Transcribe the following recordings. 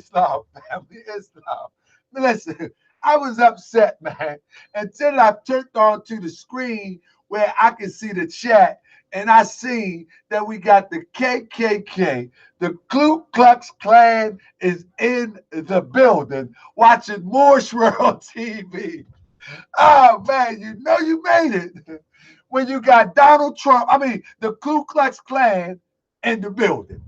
Islam, family, Islam. Listen, I was upset, man, until I turned on to the screen where I can see the chat, and I see that we got the KKK, the Ku Klux Klan is in the building watching Moorish World TV. Oh, man, you know you made it when you got Donald Trump, the Ku Klux Klan in the building.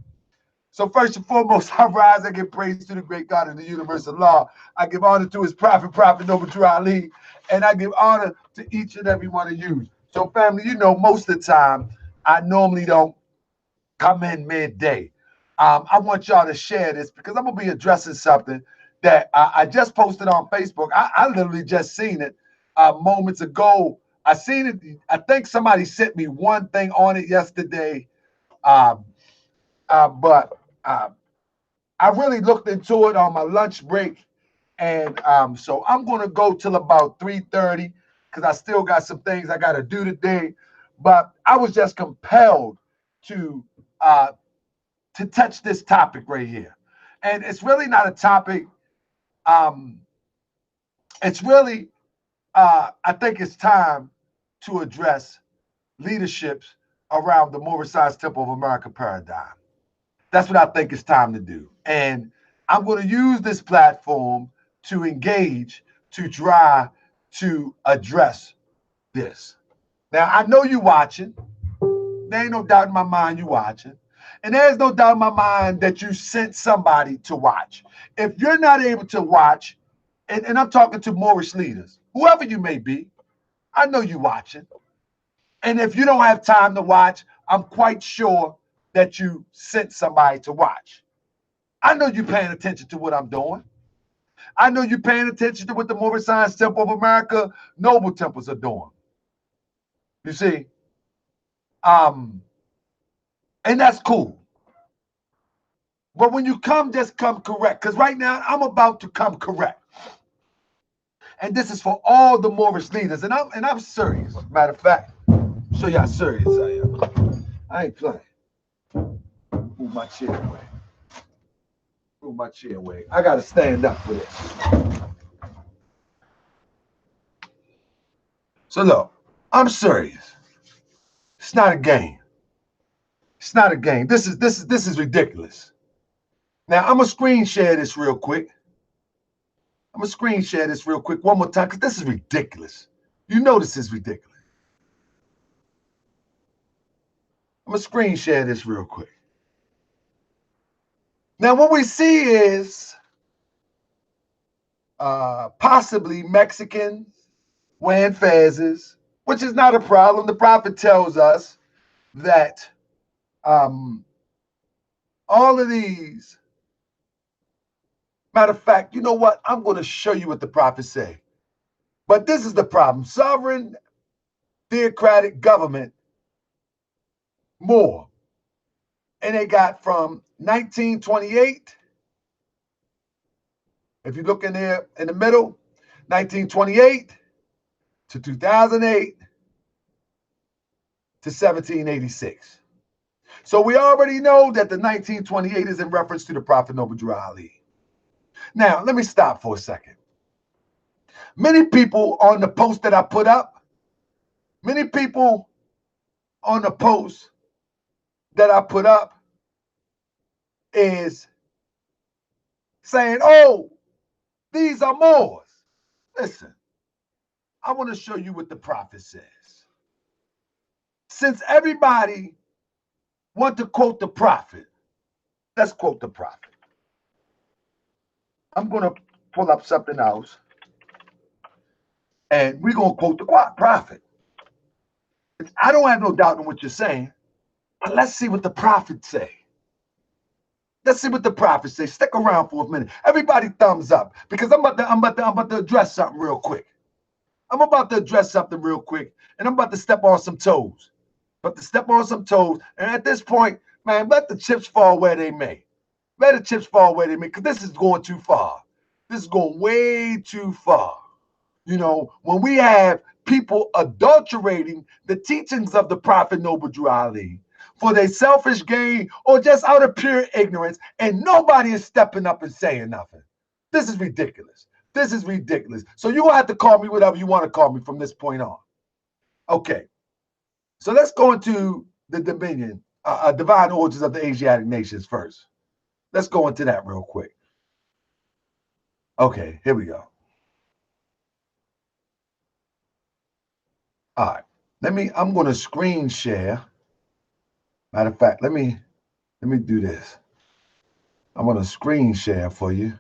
So first and foremost, I rise, I give praise to the great God of the universal law. I give honor to his prophet Noble Drew Ali, and I give honor to each and every one of you. So family, you know, most of the time, I normally don't come in midday. I want y'all to share this because I'm going to be addressing something that I just posted on Facebook. I literally just seen it moments ago. I seen it. I think somebody sent me one thing on it yesterday. Um, but I really looked into it on my lunch break, and so I'm gonna go till about 3:30 because I still got some things I got to do today. But I was just compelled to uh, to touch this topic right here, and it's really not a topic. Um, it's really I think it's time to address leaderships around the Moorish Science Temple of America paradigm. That's what I think it's time to do. And I'm going to use this platform to engage, to try to address this. Now, I know you're watching. There ain't no doubt in my mind you're watching. And there's no doubt in my mind that you sent somebody to watch. If you're not able to watch, and I'm talking to Moorish leaders, whoever you may be, I know you're watching. And if you don't have time to watch, I'm quite sure that you sent somebody to watch. I know you're paying attention to what I'm doing. I know you're paying attention to what the Moorish Science Temple of America Noble Temples are doing. You see? And that's cool. But when you come, just come correct. Because right now, I'm about to come correct. And this is for all the Moorish leaders. And I'm serious. Matter of fact, show you how serious I am. I ain't playing. Move my chair away. Move my chair away. I got to stand up for this. So look, I'm serious. It's not a game. It's not a game. This is ridiculous. Now I'm gonna screen share this real quick. I'm gonna screen share this real quick one more time because this is ridiculous. You know this is ridiculous. I'm gonna screen share this real quick. Now what we see is possibly Mexicans wearing fezzes, which is not a problem. The prophet tells us that all of these. Matter of fact, you know what? I'm going to show you what the prophets say. But this is the problem. Sovereign theocratic government, more. And they got from 1928, if you look in there in the middle, 1928 to 2008 to 1786. So we already know that the 1928 is in reference to the Prophet Noble Drew Ali. Now, let me stop for a second. Many people on the post that I put up, many people on the post that I put up is saying, oh, these are Moors. Listen, I want to show you what the prophet says. Since everybody want to quote the prophet, let's quote the prophet. I'm going to pull up something else, and we're going to quote the prophet. I don't have no doubt in what you're saying, but let's see what the prophet say. Let's see what the prophet say. Stick around for a minute. Everybody thumbs up because I'm about to address something real quick. I'm about to address something real quick, and I'm about to step on some toes. And at this point, man, let the chips fall where they may. Let the chips fall where they may, because this is going too far. This is going way too far. You know, when we have people adulterating the teachings of the Prophet Noble Drew Ali for their selfish gain or just out of pure ignorance, and nobody is stepping up and saying nothing. This is ridiculous. This is ridiculous. So you will have to call me whatever you want to call me from this point on. Okay. So let's go into the dominion, divine origins of the Asiatic nations first. Let's go into that real quick. Okay, here we go. All right. I'm going to screen share. Matter of fact, let me do this. I'm going to screen share for you.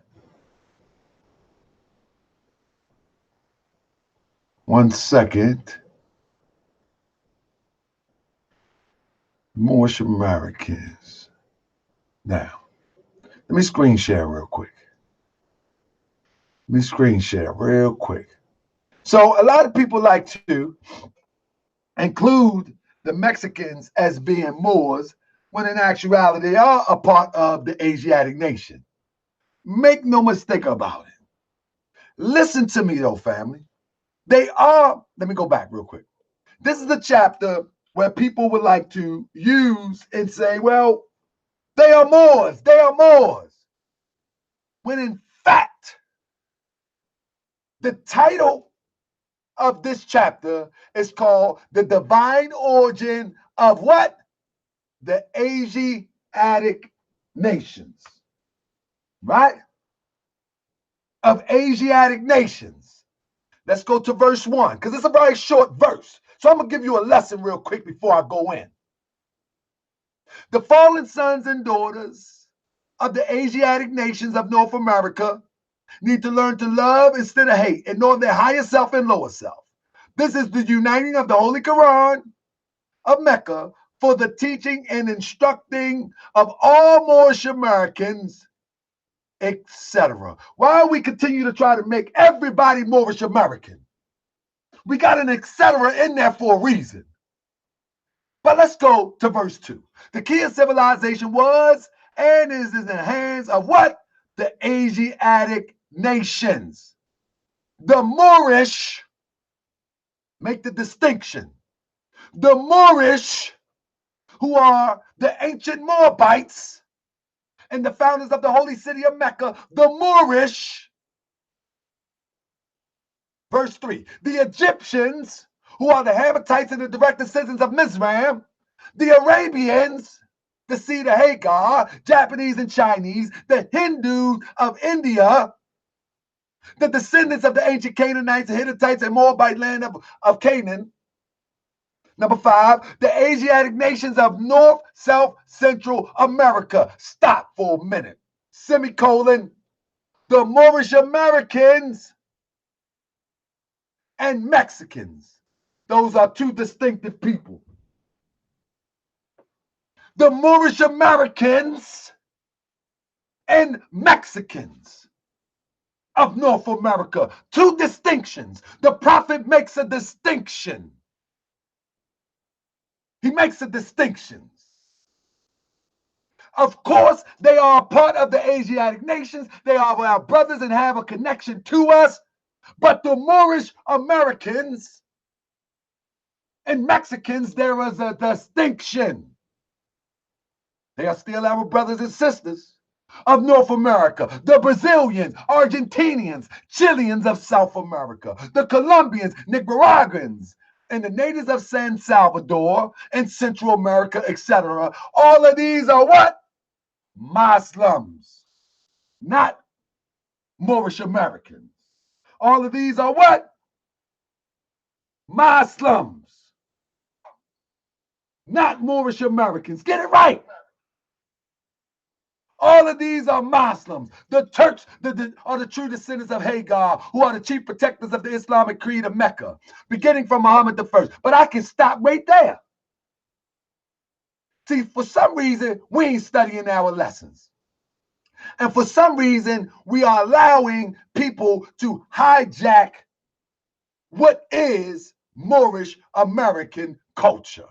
1 second. Moorish Americans. Now, let me screen share real quick. So a lot of people like to include the Mexicans as being Moors, when in actuality they are a part of the Asiatic nation. Make no mistake about it. Listen to me though, family. They are, let me go back real quick. This is the chapter where people would like to use and say, well, they are Moors. When in fact, the title of this chapter is called The Divine Origin of what? The Asiatic Nations. Right? Of Asiatic nations. Let's go to verse 1, because it's a very short verse. So I'm going to give you a lesson real quick before I go in. The fallen sons and daughters of the Asiatic nations of North America need to learn to love instead of hate and know their higher self and lower self. This is the uniting of the Holy Quran of Mecca for the teaching and instructing of all Moorish Americans, etc. Why we continue to try to make everybody Moorish American? We got an etc. in there for a reason. But let's go to verse 2. The key of civilization was and is in the hands of what? The Asiatic nations. The Moorish, make the distinction. The Moorish, who are the ancient Moabites and the founders of the holy city of Mecca, the Moorish. Verse 3, the Egyptians, who are the Hamites and the direct descendants of Mizraim, the Arabians, the seed of Hagar, Japanese and Chinese, the Hindus of India, the descendants of the ancient Canaanites, the Hittites, and Moabite land of Canaan. Number 5, the Asiatic nations of North, South, Central America. Stop for a minute. Semicolon. The Moorish Americans and Mexicans. Those are two distinctive people. The Moorish Americans and Mexicans of North America. Two distinctions. The prophet makes a distinction. He makes a distinction. Of course, they are a part of the Asiatic nations. They are our brothers and have a connection to us. But the Moorish Americans and Mexicans, there is a distinction. They are still our brothers and sisters of North America. The Brazilians, Argentinians, Chileans of South America. The Colombians, Nicaraguans, and the natives of San Salvador and Central America, etc. All of these are what? Muslims, not Moorish Americans. All of these are what? Muslims, not Moorish Americans. Get it right. All of these are Muslims. The Turks are the true descendants of Hagar, who are the chief protectors of the Islamic creed of Mecca, beginning from Muhammad I. But I can stop right there. See, for some reason, we ain't studying our lessons. And for some reason, we are allowing people to hijack what is Moorish American culture.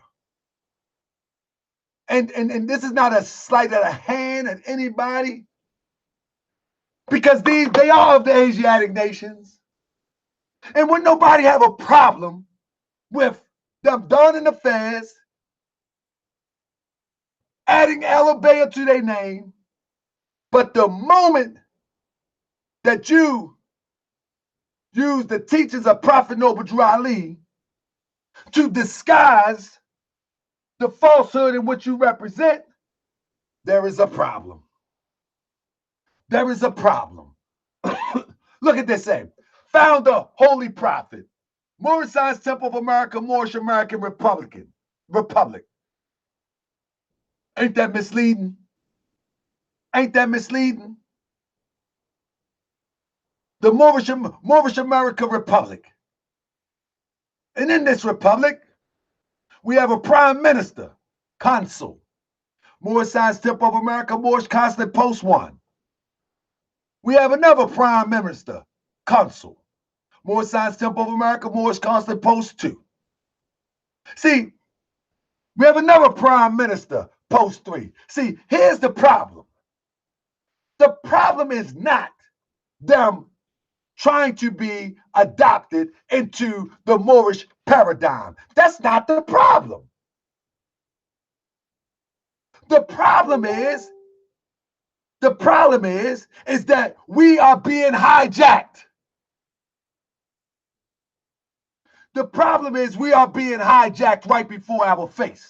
And this is not a slight of the hand at anybody, because they are of the Asiatic nations. And would nobody have a problem with them donning the fez adding elevator to their name. But the moment that you use the teachings of Prophet Noble Drew Ali to disguise the falsehood in which you represent, there is a problem. There is a problem. Look at this, say, founder, Holy Prophet, Moorish Temple of America, Moorish American Republic. Ain't that misleading? Ain't that misleading? The Moorish American Republic. And in this republic, we have a prime minister, consul, Moorish Temple of America, Moorish Consulate Post 1. We have another prime minister, consul, Moorish Temple of America, Moorish Consulate Post 2. See, we have another prime minister, Post 3. See, here's the problem. The problem is not them trying to be adopted into the Moorish paradigm. That's not the problem. The problem is that we are being hijacked. The problem is we are being hijacked right before our face.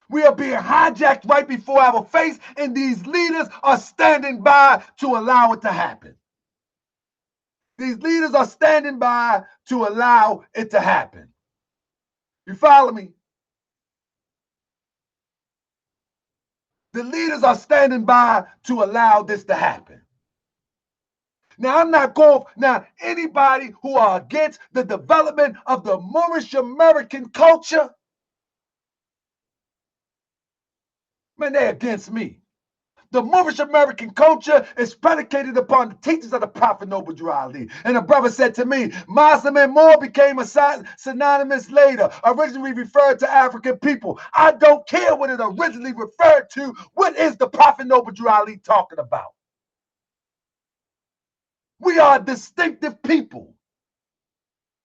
We are being hijacked right before our face, and these leaders are standing by to allow it to happen. These leaders are standing by to allow it to happen. You follow me? The leaders are standing by to allow this to happen. Now, I'm not going, now, anybody who are against the development of the Moorish American culture, man, they're against me. The Moorish American culture is predicated upon the teachings of the Prophet Noble Drew Ali. And a brother said to me, Muslim and Moor became a synonymous later, originally referred to African people. I don't care what it originally referred to. What is the Prophet Noble Drew Ali talking about? We are distinctive people.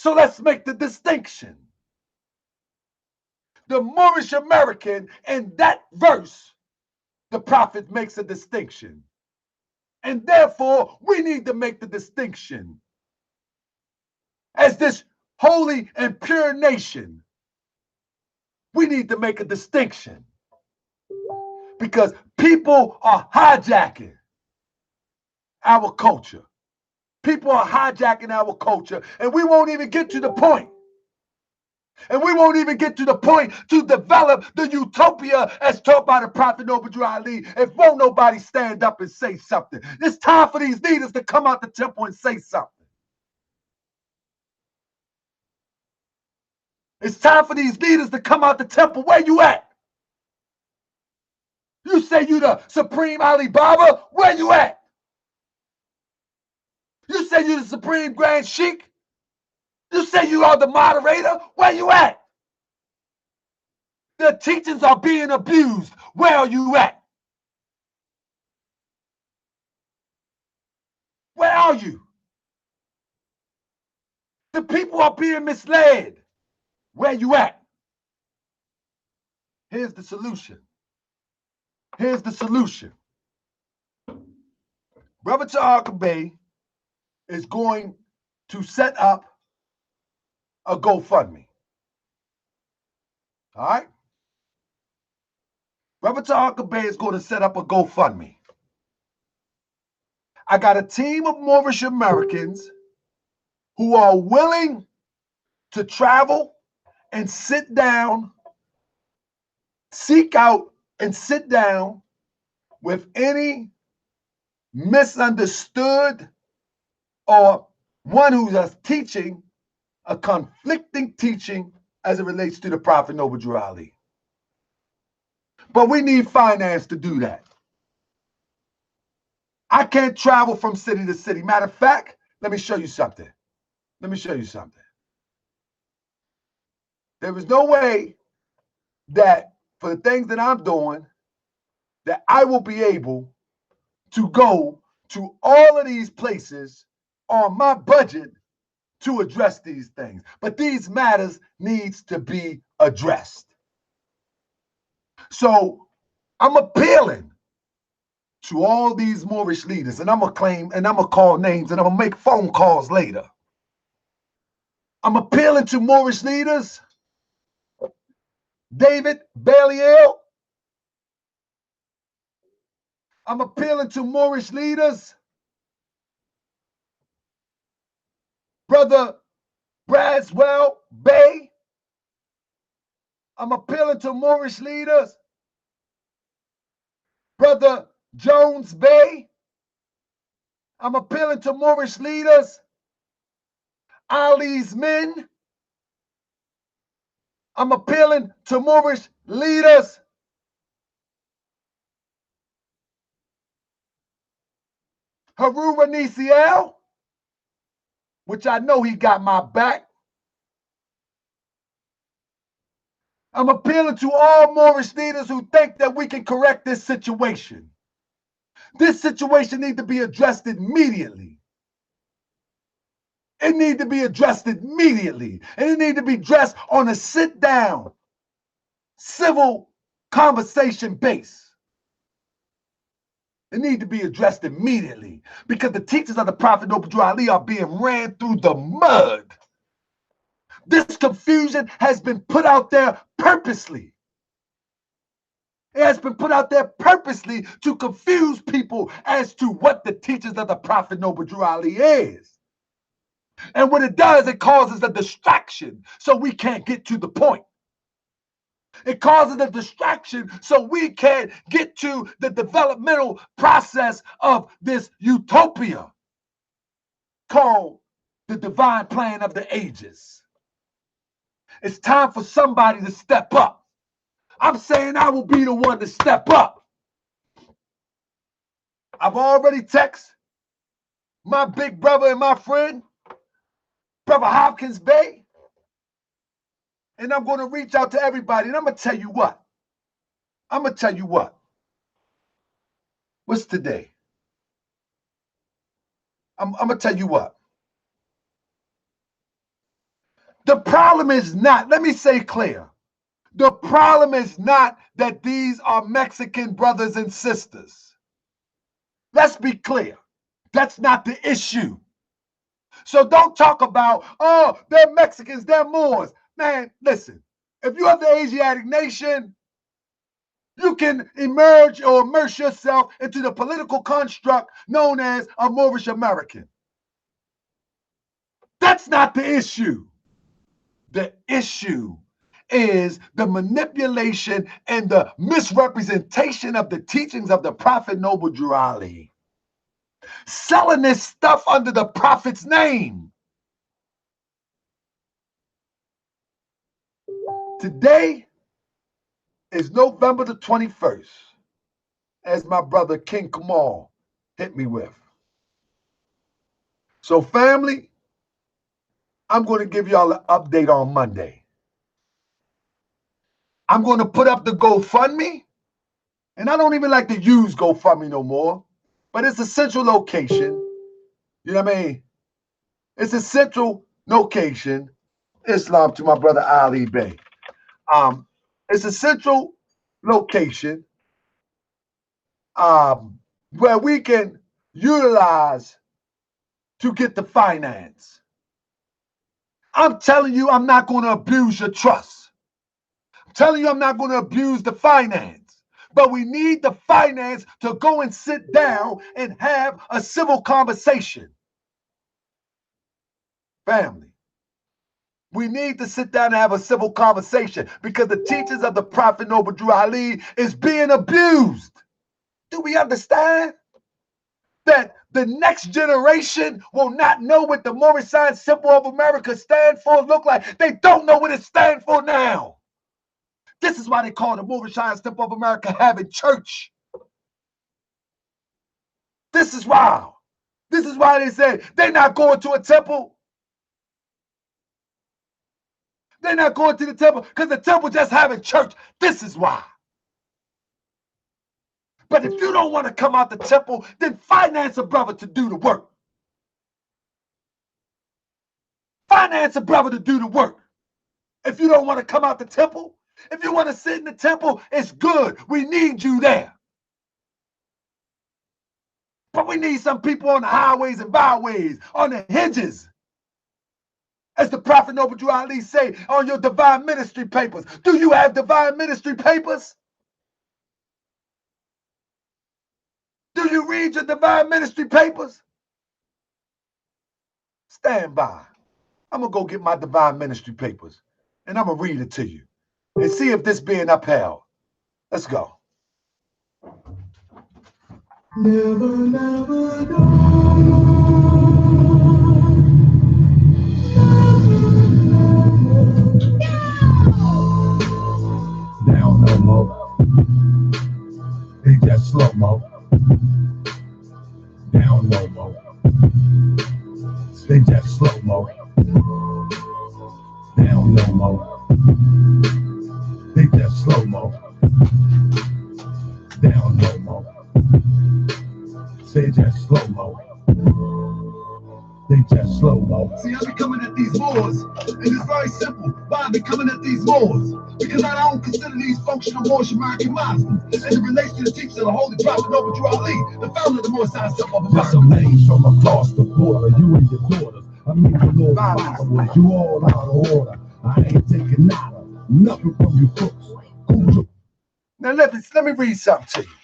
So let's make the distinction. The Moorish American, in that verse, the prophet makes a distinction. And therefore, we need to make the distinction. As this holy and pure nation, we need to make a distinction. Because people are hijacking our culture. People are hijacking our culture, and we won't even get to the point. And we won't even get to the point to develop the utopia as taught by the Prophet Noble Drew Ali if won't nobody stand up and say something. It's time for these leaders to come out the temple and say something. It's time for these leaders to come out the temple. Where you at? You say you the Supreme Alibaba? Where you at? You say you the Supreme Grand Sheikh? You say you are the moderator? Where you at? The teachings are being abused. Where are you at? Where are you? The people are being misled. Where you at? Here's the solution. Here's the solution. Brother Taharka Bey is going to set up a GoFundMe. All right? Brother Taharka Bey is going to set up a GoFundMe. I got a team of Moorish Americans who are willing to travel and sit down, seek out and sit down with any misunderstood or one who's teaching a conflicting teaching as it relates to the Prophet Noble Drew Ali. But we need finance to do that. I can't travel from city to city. Matter of fact, let me show you something. Let me show you something. There is no way that for the things that I'm doing, that I will be able to go to all of these places on my budget to address these things. But these matters needs to be addressed. So I'm appealing to all these Moorish leaders, and I'm gonna claim, and I'm gonna call names, and I'm gonna make phone calls later. I'm appealing to Moorish leaders, David Baliel. I'm appealing to Moorish leaders, Brother Braswell Bay. I'm appealing to Moorish leaders, Brother Jones Bay. I'm appealing to Moorish leaders, Ali's Men. I'm appealing to Moorish leaders, Harun Nisiel, which I know he got my back. I'm appealing to all Moorish leaders who think that we can correct this situation. This situation needs to be addressed immediately. It needs to be addressed immediately. And it needs to be addressed on a sit-down, civil conversation base. It needs to be addressed immediately because the teachings of the Prophet Noble Drew Ali are being ran through the mud. This confusion has been put out there purposely. It has been put out there purposely to confuse people as to what the teachings of the Prophet Noble Drew Ali is. And what it does, it causes a distraction so we can't get to the point. It causes a distraction so we can't get to the developmental process of this utopia called the divine plan of the ages. It's time for somebody to step up. I'm saying I will be the one to step up. I've already texted my big brother and my friend, Brother Hopkins Bay, and I'm going to reach out to everybody. And I'm going to tell you what. What's today? I'm going to tell you what. The problem is not, let me say clear. The problem is not that these are Mexican brothers and sisters. Let's be clear. That's not the issue. So don't talk about, oh, they're Mexicans, they're Moors. Man, listen, if you have the Asiatic nation, you can emerge or immerse yourself into the political construct known as a Moorish American. That's not the issue. The issue is the manipulation and the misrepresentation of the teachings of the Prophet Noble Drew Ali. Selling this stuff under the Prophet's name. Today is November the 21st, as my brother King Kamal hit me with. So family, I'm going to give y'all an update on Monday. I'm going to put up the GoFundMe, and I don't even like to use GoFundMe no more, but it's a central location. You know what I mean? It's a central location. Islam to my brother Ali Bey. It's a central location where we can utilize to get the finance. I'm telling you, I'm not going to abuse your trust. I'm telling you, I'm not going to abuse the finance. But we need the finance to go and sit down and have a civil conversation. Family, we need to sit down and have a civil conversation because the teachings of the Prophet Noble Drew Ali is being abused. Do we understand that the next generation will not know what the Moorish sign symbol of America stand for, look like? They don't know what it stands for now. This is why they call the Moorish sign symbol of America having church. This is why. This is why they say they're not going to a temple. They're not going to the temple because the temple just having church. This is why. But if you don't want to come out the temple, then finance a brother to do the work. Finance a brother to do the work. If you don't want to come out the temple, if you want to sit in the temple, it's good. We need you there. But we need some people on the highways and byways, on the hinges. As the Prophet Noble Drew Ali say, on your divine ministry papers. Do you have divine ministry papers? Do you read your divine ministry papers? Stand by. I'm going to go get my divine ministry papers, and I'm going to read it to you and see if this being upheld. Let's go. Never, never down no more. They just slow mo. Down no more. They just slow mo. Down no more. They just slow mo. Down no more. They just slow mo. They just slow mo. See, I be coming at these Moors, and it's very simple. Why I be coming at these Moors? Because I don't consider these functional Moorish American Moslems, and it relates to the teachings of the Holy Prophet Noble Drew Ali, the founder of the Moorish American Moslems Leaders. Some names from across the border, you and your daughters. I mean, the Lord followers, you all out of order. I ain't taking nada, nothing from you folks. Now let me read something to you.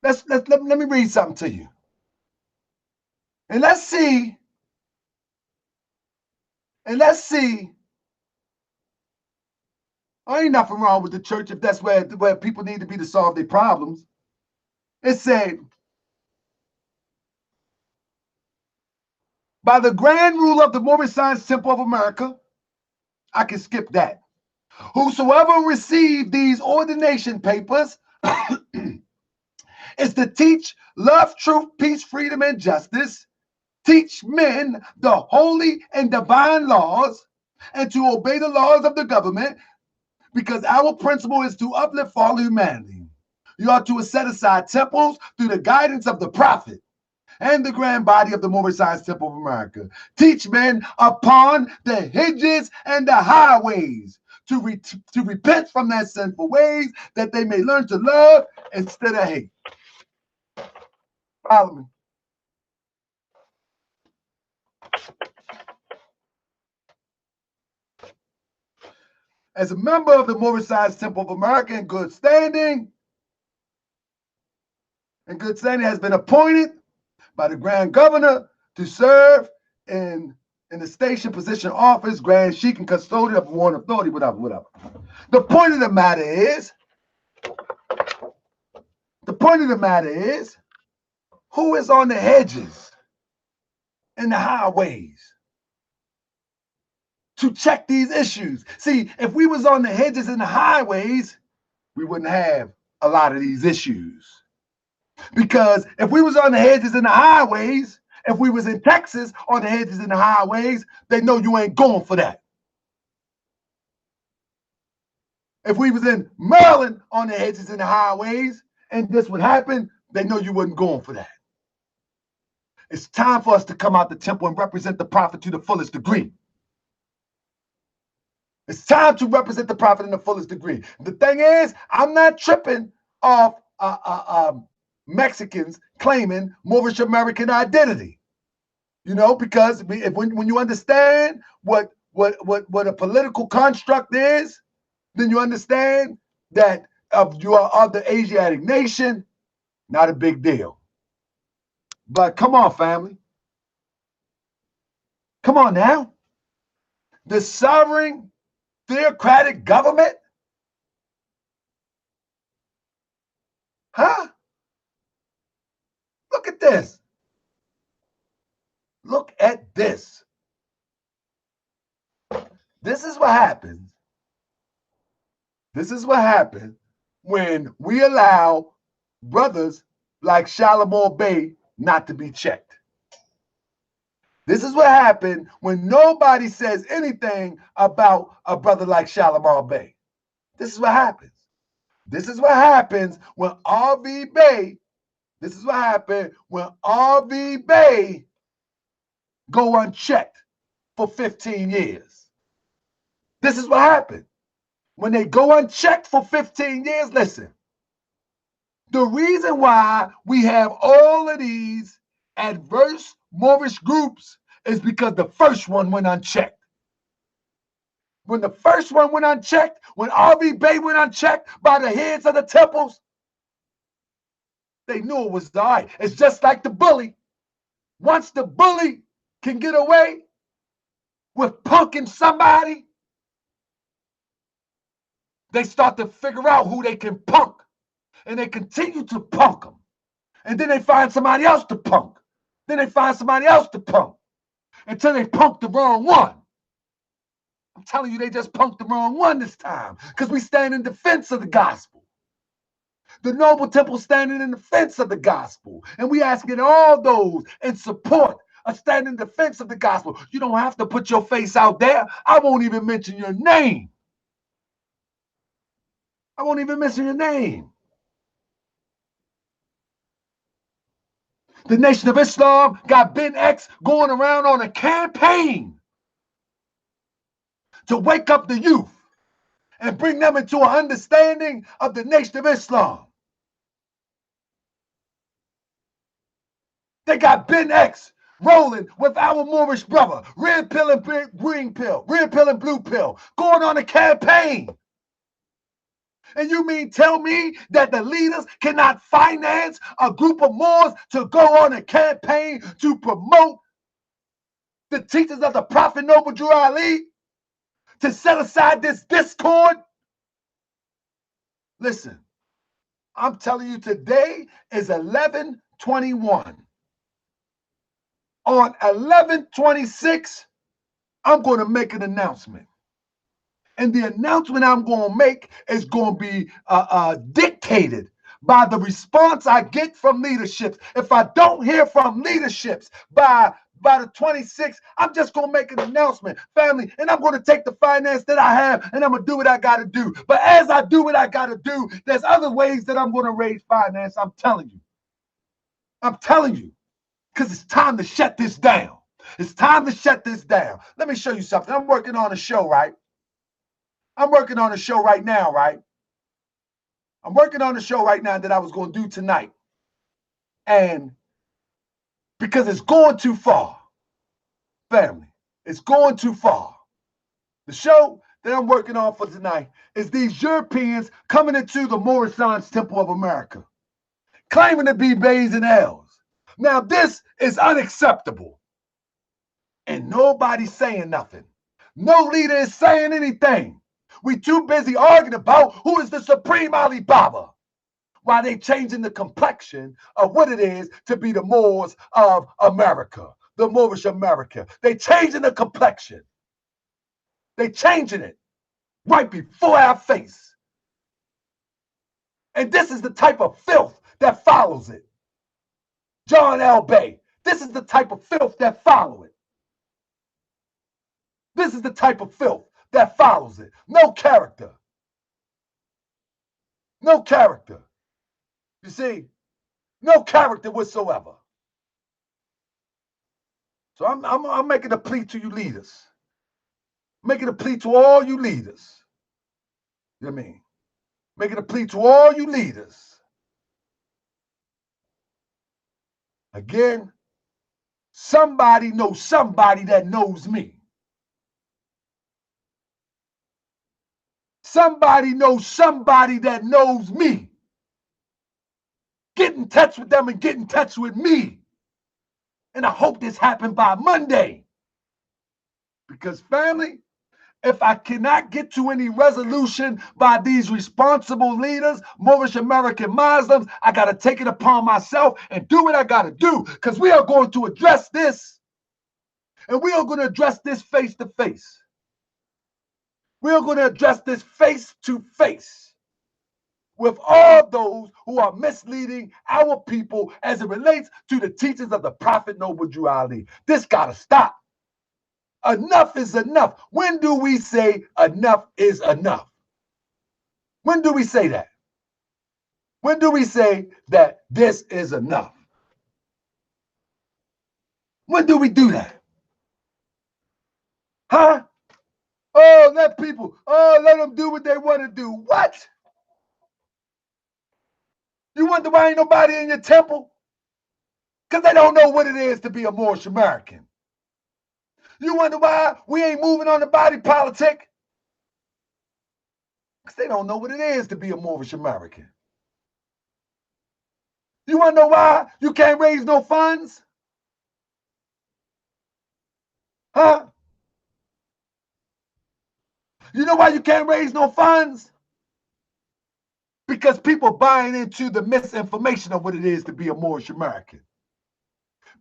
Let me read something to you. And let's see. Ain't nothing wrong with the church if that's where people need to be to solve their problems. It said, by the grand rule of the Moorish Science Temple of America, I can skip that. Whosoever received these ordination papers is to teach love, truth, peace, freedom, and justice, teach men the holy and divine laws, and to obey the laws of the government, because our principle is to uplift all humanity. You are to set aside temples through the guidance of the prophet and the grand body of the Moorish Science Temple of America. Teach men upon the hedges and the highways to repent from their sinful ways, that they may learn to love instead of hate. Follow me. As a member of the Moorish Science Temple of America in good standing, has been appointed by the Grand Governor to serve in the station, position, office, Grand Sheik, and custodian of one authority, whatever. The point of the matter is, who is on the hedges and the highways to check these issues? See, if we was on the hedges and the highways, we wouldn't have a lot of these issues. Because if we was on the hedges and the highways, if we was in Texas on the hedges and the highways, they know you ain't going for that. If we was in Maryland on the hedges and the highways, and this would happen, they know you wasn't going for that. It's time for us to come out the temple and represent the prophet to the fullest degree. It's time to represent the prophet in the fullest degree. The thing is, I'm not tripping off Mexicans claiming Moorish American identity, because when you understand what a political construct is, then you understand that you are of the Asiatic nation, not a big deal. But come on, family. Come on now. The sovereign theocratic government? Huh? Look at this. Look at this. This is what happens. This is what happens when we allow brothers like Shalimar Bey not to be checked. This is what happened when nobody says anything about a brother like Shalimar Bey. This is what happens. This is what happens when R.V. Bey This is what happened when R.V. Bay go unchecked for 15 years. This is what happened. When they go unchecked for 15 years, listen, the reason why we have all of these adverse Moorish groups is because the first one went unchecked. When the first one went unchecked, when R.V. Bay went unchecked by the heads of the temples, they knew it was all right. It's just like the bully. Once the bully can get away with punking somebody, they start to figure out who they can punk. And they continue to punk them. And then they find somebody else to punk. Then they find somebody else to punk. Until they punk the wrong one. I'm telling you, they just punked the wrong one this time. Because we stand in defense of the gospel. The Noble Temple standing in defense of the gospel. And we asking all those in support of standing in defense of the gospel. You don't have to put your face out there. I won't even mention your name. I won't even mention your name. The Nation of Islam got Ben X going around on a campaign to wake up the youth and bring them into an understanding of the Nation of Islam. They got Ben X rolling with our Moorish brother, red pill and green pill, red pill and blue pill, going on a campaign. And you mean tell me that the leaders cannot finance a group of Moors to go on a campaign to promote the teachings of the Prophet Noble Drew Ali, to set aside this discord? Listen, I'm telling you, today is 11/21. On 11/26, I'm going to make an announcement. And the announcement I'm going to make is going to be dictated by the response I get from leaderships. If I don't hear from leaderships by the 26th, I'm just going to make an announcement, family, and I'm going to take the finance that I have and I'm going to do what I got to do. But as I do what I got to do, there's other ways that I'm going to raise finance. I'm telling you. I'm telling you, because it's time to shut this down. It's time to shut this down. Let me show you something. I'm working on a show, right? I'm working on a show right now, right? I'm working on a show right now that I was going to do tonight. And because it's going too far, family, it's going too far. The show that I'm working on for tonight is these Europeans coming into the Moorish Temple of America, claiming to be Bays and L's. Now, this is unacceptable. And nobody's saying nothing. No leader is saying anything. We too busy arguing about who is the supreme Alibaba, while they changing the complexion of what it is to be the Moors of America, the Moorish America. They changing the complexion. They changing it right before our face. And this is the type of filth that follows it. John L. Bay, this is the type of filth that follows it. This is the type of filth that follows it. No character. No character. You see, no character whatsoever. So I'm making a plea to you leaders. Making a plea to all you leaders. You know what I mean? Making a plea to all you leaders. Again, somebody knows somebody that knows me. Somebody knows somebody that knows me. Get in touch with them and get in touch with me. And I hope this happened by Monday. Because family, if I cannot get to any resolution by these responsible leaders, Moorish American Muslims, I got to take it upon myself and do what I got to do. Because we are going to address this. And we are going to address this face to face. We are going to address this face to face with all those who are misleading our people as it relates to the teachings of the Prophet Noble Drew Ali. This got to stop. Enough is enough. When do we say enough is enough? When do we say that? When do we say that this is enough? When do we do that? Huh? Oh, let them do what they want to do. What? You wonder why ain't nobody in your temple? Because they don't know what it is to be a Moorish American. You wonder why we ain't moving on the body politic? Because they don't know what it is to be a Moorish American. You want to know why you can't raise no funds? Huh? You know why you can't raise no funds? Because people buying into the misinformation of what it is to be a Moorish American.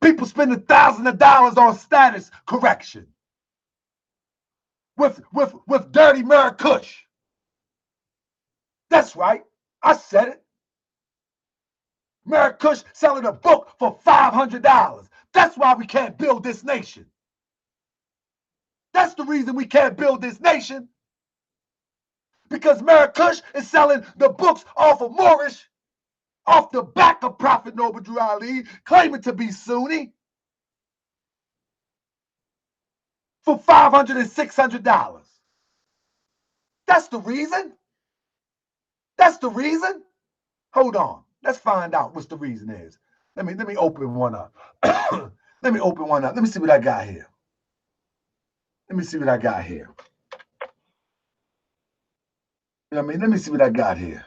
People spending thousands of dollars on status correction with dirty Maracush. That's right. I said it. Maracush selling a book for $500. That's why we can't build this nation. That's the reason we can't build this nation. Because Maracush is selling the books off of Moorish, off the back of Prophet Noble Drew Ali, claiming to be Sunni, for $500 and $600. That's the reason. That's the reason. Hold on. Let's find out what the reason is. Let me open one up. Let me open one up. Let me see what I got here. Let me see what I got here. You know what I mean? Let me see what I got here.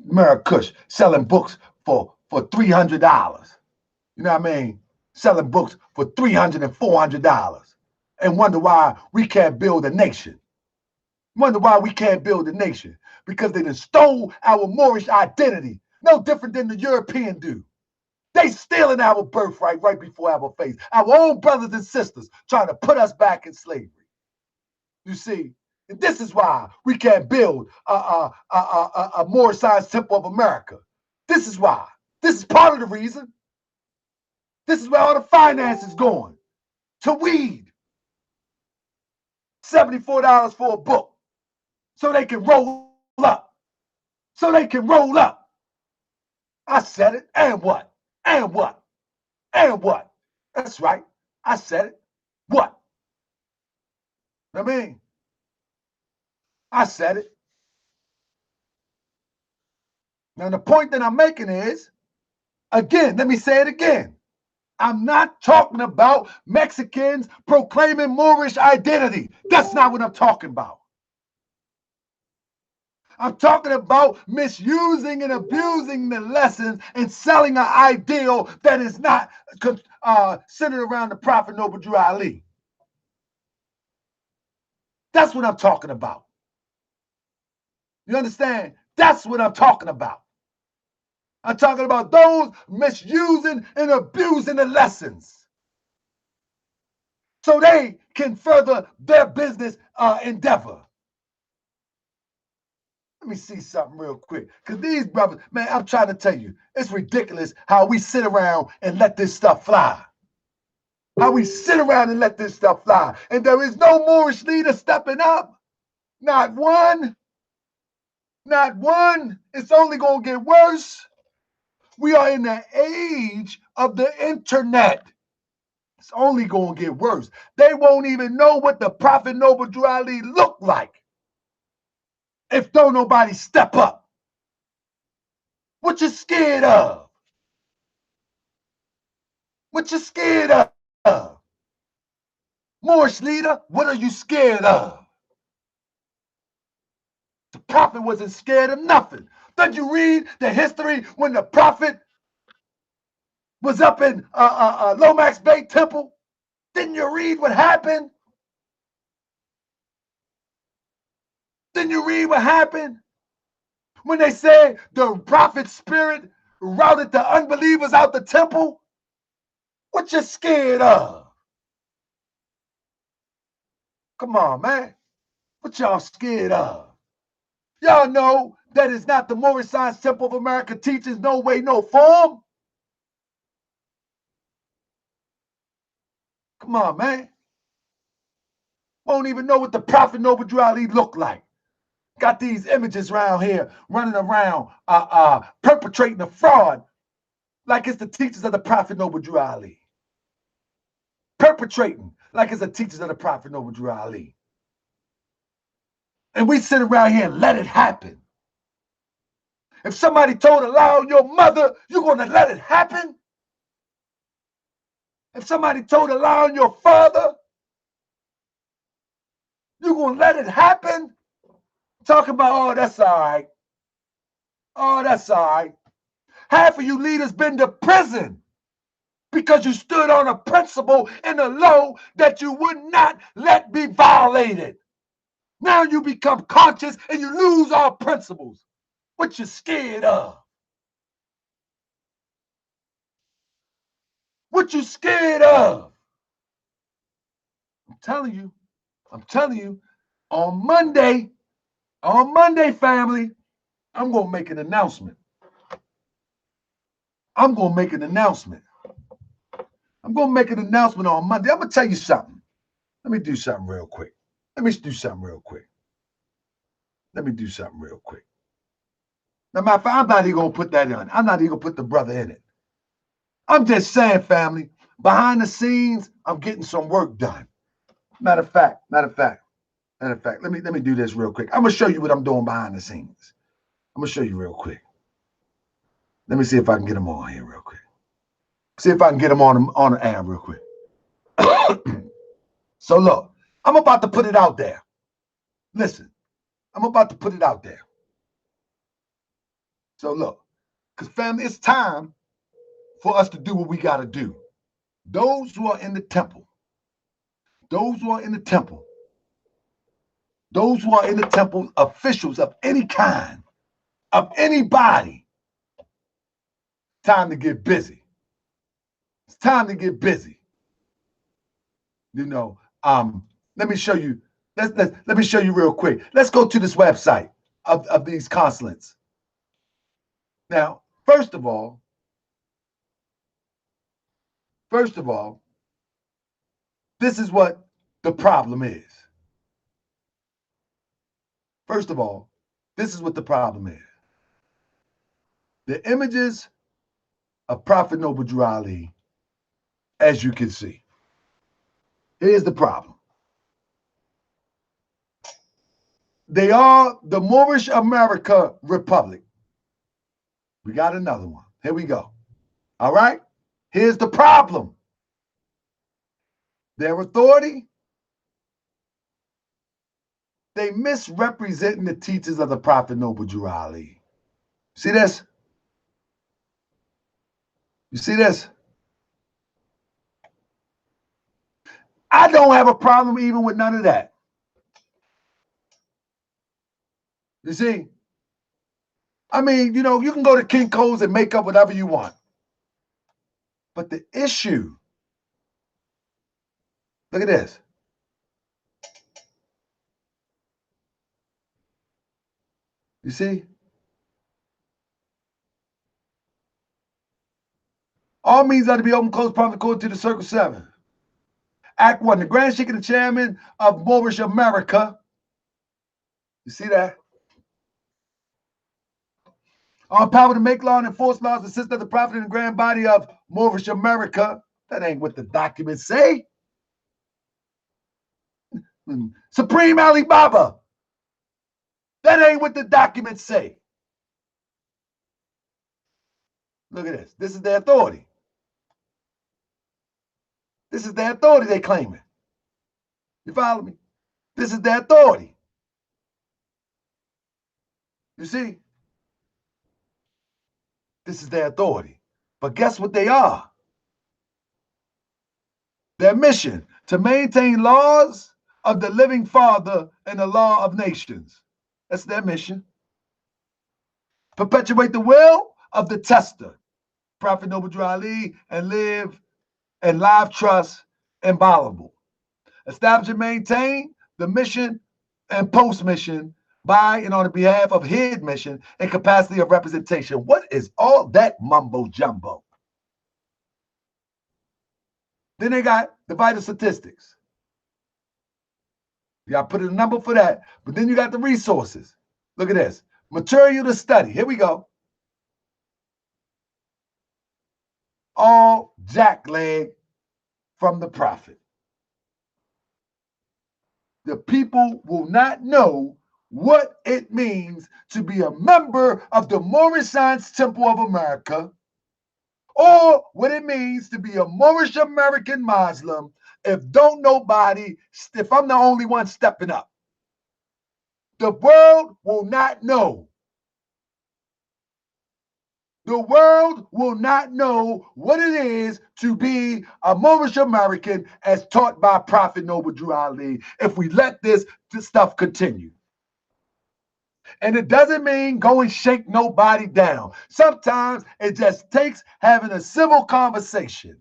Maracush selling books for $300. You know what I mean? Selling books for $300 and $400, and wonder why we can't build a nation. Wonder why we can't build a nation. Because they done stole our Moorish identity. No different than the European do. They stealing our birthright right before our face. Our own brothers and sisters trying to put us back in slavery. You see, and this is why we can't build a Moorish Science Temple of America. This is why. This is part of the reason. This is where all the finance is going. To weed. $74 for a book. So they can roll up. So they can roll up. I said it. And what? And what? And what? That's right. I said it. What? I mean, I said it. Now, the point that I'm making is, again, let me say it again. I'm not talking about Mexicans proclaiming Moorish identity. That's not what I'm talking about. I'm talking about misusing and abusing the lessons and selling an ideal that is not centered around the Prophet Noble Drew Ali. That's what I'm talking about. You understand? That's what I'm talking about. I'm talking about those misusing and abusing the lessons so they can further their business endeavor. Let me see something real quick. Because these brothers, man, I'm trying to tell you, it's ridiculous how we sit around and let this stuff fly. How we sit around and let this stuff fly. And there is no Moorish leader stepping up. Not one. Not one. It's only going to get worse. We are in the age of the internet. It's only going to get worse. They won't even know what the Prophet Noble Drew Ali looked like if don't nobody step up. What you scared of? What you scared of? Moorish leader, what are you scared of? The Prophet wasn't scared of nothing. Did you read the history when the Prophet was up in Lomax Bay Temple? Didn't you read what happened? Didn't you read what happened? When they said the Prophet's spirit routed the unbelievers out the temple? What you scared of? Come on, man. What y'all scared of? Y'all know that is not the Moorish Science Temple of America teaches no way, no form. Come on, man. Won't even know what the Prophet Noble Drew Ali looked like. Got these images around here running around, perpetrating a fraud like it's the teachers of the Prophet Noble Drew Ali. Perpetrating like it's the teachers of the Prophet Noble Drew Ali. And we sit around here and let it happen. If somebody told a lie on your mother, you're going to let it happen? If somebody told a lie on your father, you're going to let it happen? Talking about, oh, that's all right. Oh, that's all right. Half of you leaders been to prison because you stood on a principle in the law that you would not let be violated. Now you become conscious and you lose all principles. What you scared of? What you scared of? I'm telling you, on Monday, family, I'm going to make an announcement. I'm going to make an announcement on Monday. I'm going to tell you something. Let me do something real quick. Now, matter of fact, I'm not even going to put that in. I'm not even going to put the brother in it. I'm just saying, family, behind the scenes, I'm getting some work done. Matter of fact, let me do this real quick. I'm going to show you what I'm doing behind the scenes. I'm going to show you real quick. Let me see if I can get them on here real quick. See if I can get them on the air real quick. So look, I'm about to put it out there. Listen, I'm about to put it out there. So look, because family, it's time for us to do what we got to do. Those who are in the temple, officials of any kind, of anybody, time to get busy. It's time to get busy. You know, let me show you. Let me show you real quick. Let's go to this website of these consulates. Now, first of all, this is what the problem is. First of all, this is what the problem is. The images of Prophet Noble Drew Ali, as you can see. Here's the problem. They are the Moorish American Republic. We got another one. Here we go. All right? Here's the problem. Their authority, they misrepresenting the teachings of the Prophet Noble Drew Ali. See this? You see this? I don't have a problem even with none of that. You see? I mean, you know, you can go to Kinko's and make up whatever you want. But the issue, look at this. You see? All means are to be open, closed, private, according to the Circle 7. Act 1, the Grand Sheikh and the Chairman of Moorish America. You see that? All power to make law and enforce laws, assist of the Prophet and the grand body of Moorish America. That ain't what the documents say. Supreme Ali Baba. That ain't what the documents say. Look at this. This is their authority. This is their authority they claiming. You follow me? This is their authority. You see? This is their authority. But guess what they are? Their mission, to maintain laws of the living Father and the law of nations. That's their mission. Perpetuate the will of the tester, Prophet Noble Drew Ali, and live and live trust inviolable. Establish and maintain the mission and post-mission by and on the behalf of his mission and capacity of representation. What is all that mumbo jumbo? Then they got the vital statistics. You got to put in a number for that. But then you got the resources. Look at this. Material to study. Here we go. All jackleg from the prophet. The people will not know what it means to be a member of the Moorish Science Temple of America, or what it means to be a Moorish American Muslim if I'm the only one stepping up. The world will not know. The world will not know what it is to be a Moorish American as taught by Prophet Noble Drew Ali if we let this stuff continue. And it doesn't mean go and shake nobody down. Sometimes it just takes having a civil conversation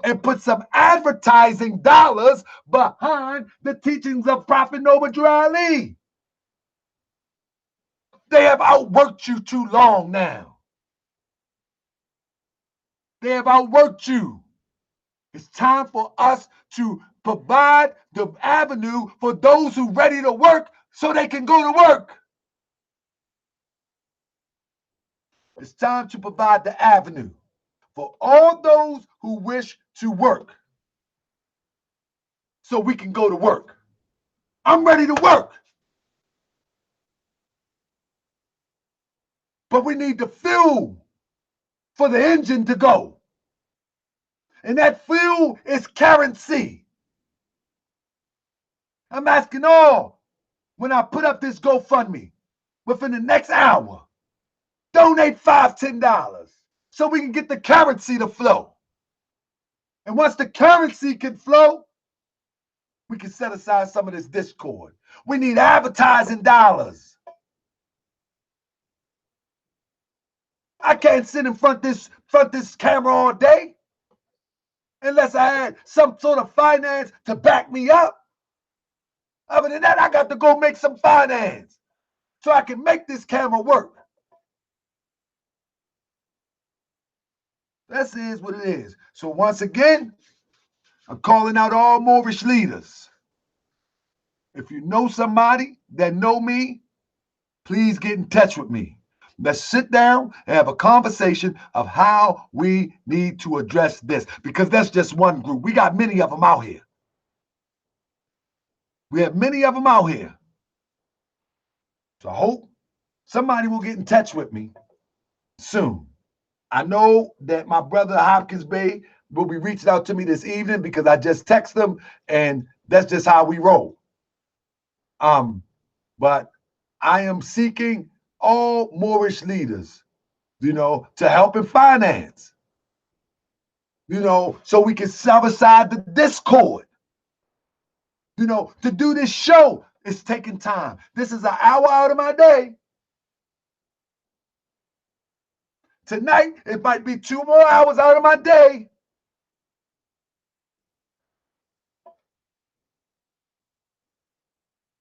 and put some advertising dollars behind the teachings of Prophet Noble Drew Ali. They have outworked you too long now. They have outworked you. It's time for us to provide the avenue for those who are ready to work so they can go to work. It's time to provide the avenue for all those who wish to work so we can go to work. I'm ready to work. But we need the fuel for the engine to go. And that fuel is currency. I'm asking all, when I put up this GoFundMe, within the next hour, donate $5, $10 so we can get the currency to flow. And once the currency can flow, we can set aside some of this discord. We need advertising dollars. I can't sit in front this camera all day unless I had some sort of finance to back me up. Other than that, I got to go make some finance so I can make this camera work. This is what it is. So once again, I'm calling out all Moorish leaders. If you know somebody that know me, please get in touch with me. Let's sit down and have a conversation of how we need to address this, because that's just one group. We got many of them out here. We have many of them out here. So I hope somebody will get in touch with me soon. I know that my brother Hopkins Bay will be reaching out to me this evening because I just texted him, and that's just how we roll. But I am seeking all Moorish leaders, to help in finance, so we can set aside the discord. To do this show is taking time. This is an hour out of my day. Tonight, it might be 2 more hours out of my day.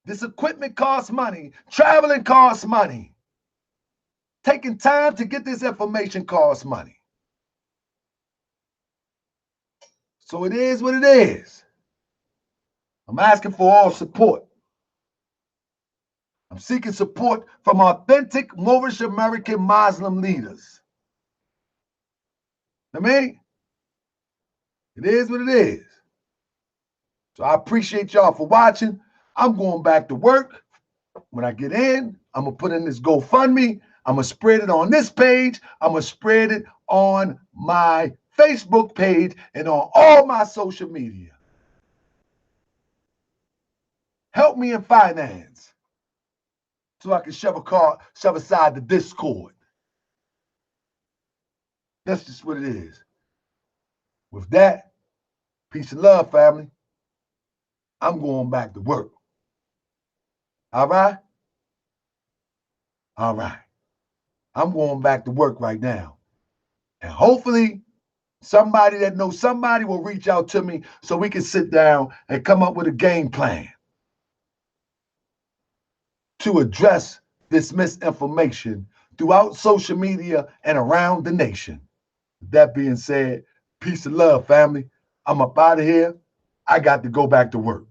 This equipment costs money. Traveling costs money. Taking time to get this information costs money. So it is what it is. I'm asking for all support. I'm seeking support from authentic Moorish American Muslim leaders. I mean, it is what it is. So I appreciate y'all for watching. I'm going back to work. When I get in, I'm going to put in this GoFundMe. I'm going to spread it on this page. I'm going to spread it on my Facebook page and on all my social media. Help me in finance so I can shove aside the discord. That's just what it is. With that, peace and love, family. I'm going back to work. All right? All right. I'm going back to work right now. And hopefully somebody that knows somebody will reach out to me so we can sit down and come up with a game plan to address this misinformation throughout social media and around the nation. That being said, peace and love, family. I'm up out of here. I got to go back to work.